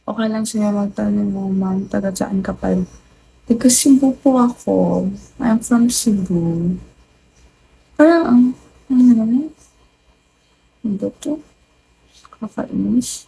Okay lang sa'yo magtanong mo, ma'am, taga saan ka pala? Taga Cebu po ako. I'm from Cebu. Parang ano naman, ano ba 'to? Kakainis.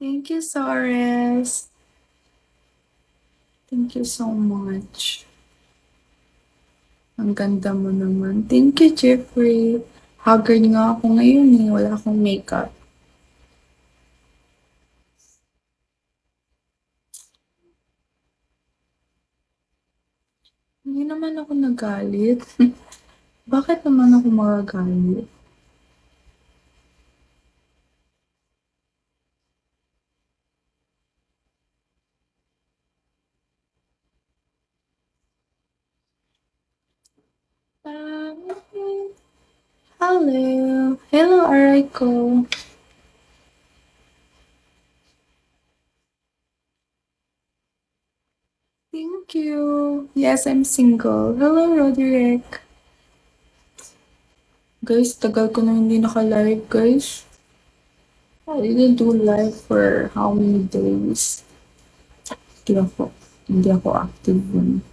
Thank you, Sores. Thank you so much. Ang ganda mo naman. Thank you, Jeffrey. Haggard nga ako ngayon eh. Wala akong makeup. Hindi naman ako nagalit. Bakit naman ako magagalit? Hello. Hello, Araiko. Thank you. Yes, I'm single. Hello, Roderick. Guys, tagal ko na hindi naka-live, guys. I didn't do live for how many days? Hindi ako active yun.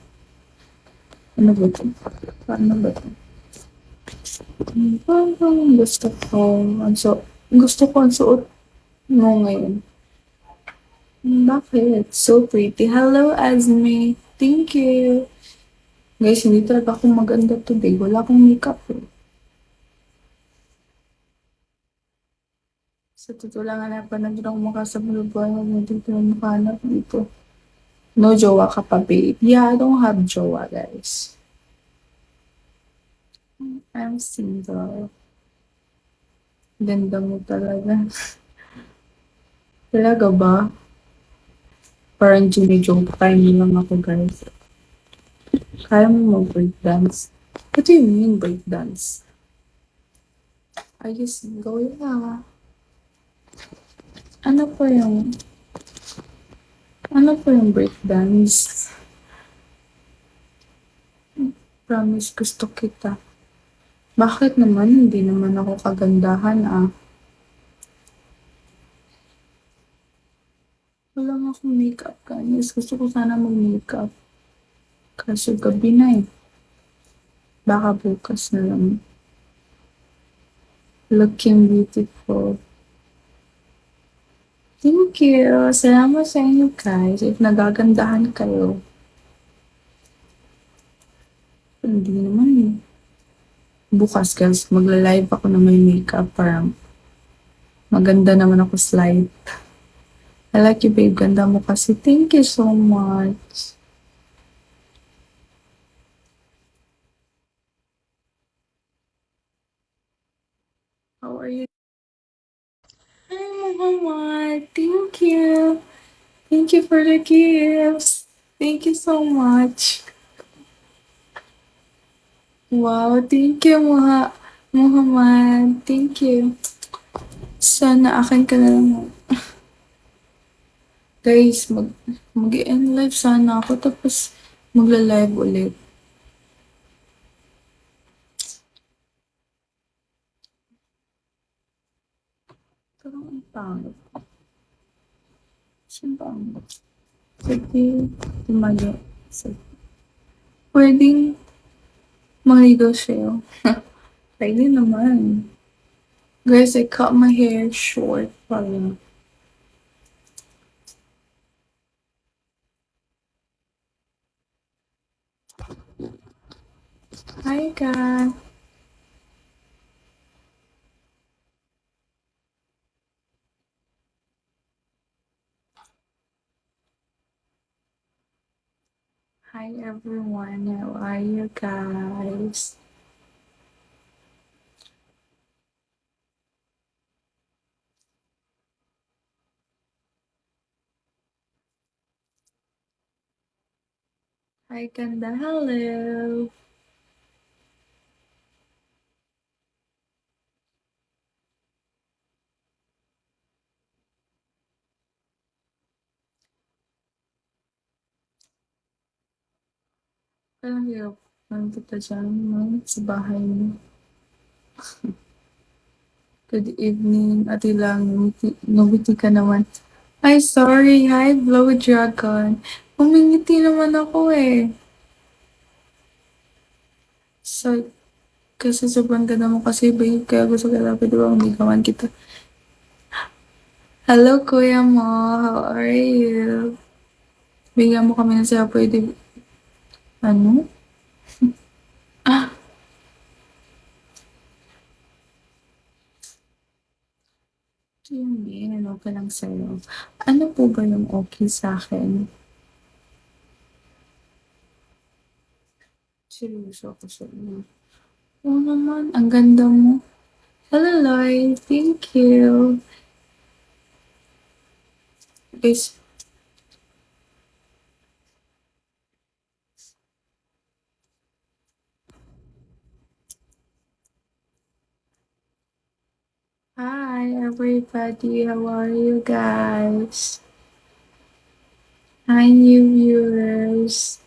Ano ba ito? Paano ba ito? Parang gusto ko ang suot mo ngayon. Bakit? So pretty. Hello, Azmi. Thank you. Guys, hindi talaga ako maganda today. Wala akong makeup eh. Sa totoo lang, hanapan na ako makasabulubuan ng dito ng makahanap dito. No jowa ka pa, babe. Yeah, I don't have jowa, guys. I'm single. Ganda mo talaga. Talaga ba? Parang joke time lang ako, guys. Kaya mo mag-breakdance? What do you mean breakdance? Are you single? Yeah. Ano po yung, ano po yung breakdance? Promise, gusto kita. Bakit naman? Hindi naman ako kagandahan ah. Wala nga akong makeup, guys. Gusto ko sana mag-makeup. Kaso gabi na eh. Baka bukas na lang. Looking beautiful. Thank you. Salamat sa inyo, guys. If nagagandahan kayo. Hindi naman eh. Bukas, guys, magla-live ako na may makeup. Parang maganda naman ako slide. I like you, babe. Ganda mo kasi. Thank you so much. How are you? Hi, Muhammad. Thank you. Thank you for the gifts. Thank you so much. Wow, thank you, Muhammad. Thank you. Sana akin ka na lang. Guys, mag-end live sana ako tapos magla-live ulit. Parang ang pangit. Saan ba ang sige, tumayo. Sige. Pwedeng maligaw sa'yo. Pwede naman. Guys, I cut my hair short pala. Hi, guys. Hi, everyone. How are you guys? Hi, ganda. Hello. Parang hirap lang kita dyan, no? Sa bahay mo. Good evening, Ate Lang. Ngumiti ka naman. Ay, sorry. Hi, Blow Dragon. Umingiti naman ako eh. So, kasi sobrang ganda mo kasi, babe. Kaya gusto ko lang, pwede ba umigawan kita? Hello, Kuya mo. How are you? Bigyan mo kami ng saya, pwede. Ano? Ah, hindi. Ano ka lang sa'yo? Ano po ba yung okay sa akin? Seryoso ako sa'yo. Oo naman, ang ganda mo. Hello, Lloyd. Thank you. Guys, hi, everybody. How are you guys? Hi, new viewers.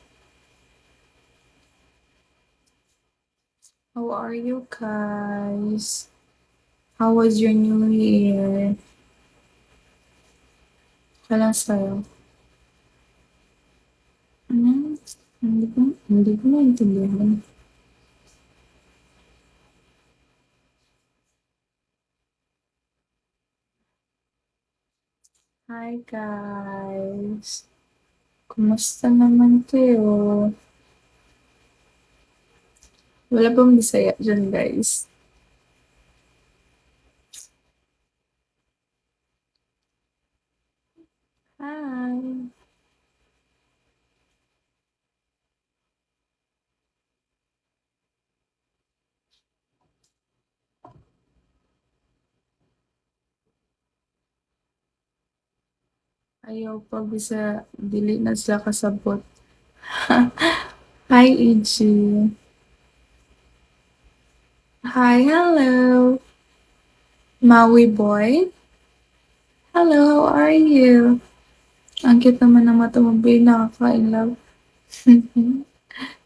How are you guys? How was your new year? Kailan sa'yo? Ano? Hindi ko maintindihan. Hi, guys. Kumusta naman kayo? Wala bang Bisaya dyan, guys? Hi. Ayaw pa bisa dili na sila kasabot. Hi, EG. Hi, hello. Maui boy. Hello, how are you? Ang cute naman ng mata mo, babe. Nakaka-in love.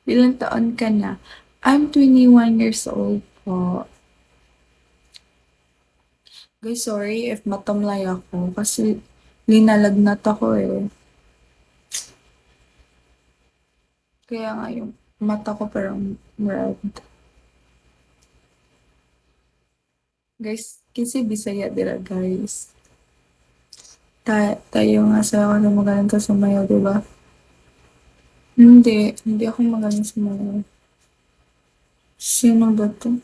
Ilang taon ka na? I'm 21 years old po. Guys, sorry if matamlay ako kasi linalagnat ako eh. Kaya nga yung mata ko parang red. Guys, kasi Bisaya dira guys. Tayo nga sa ano magaling ka sumayaw, di ba? Hindi ako magaling sumayaw. Sino ba to?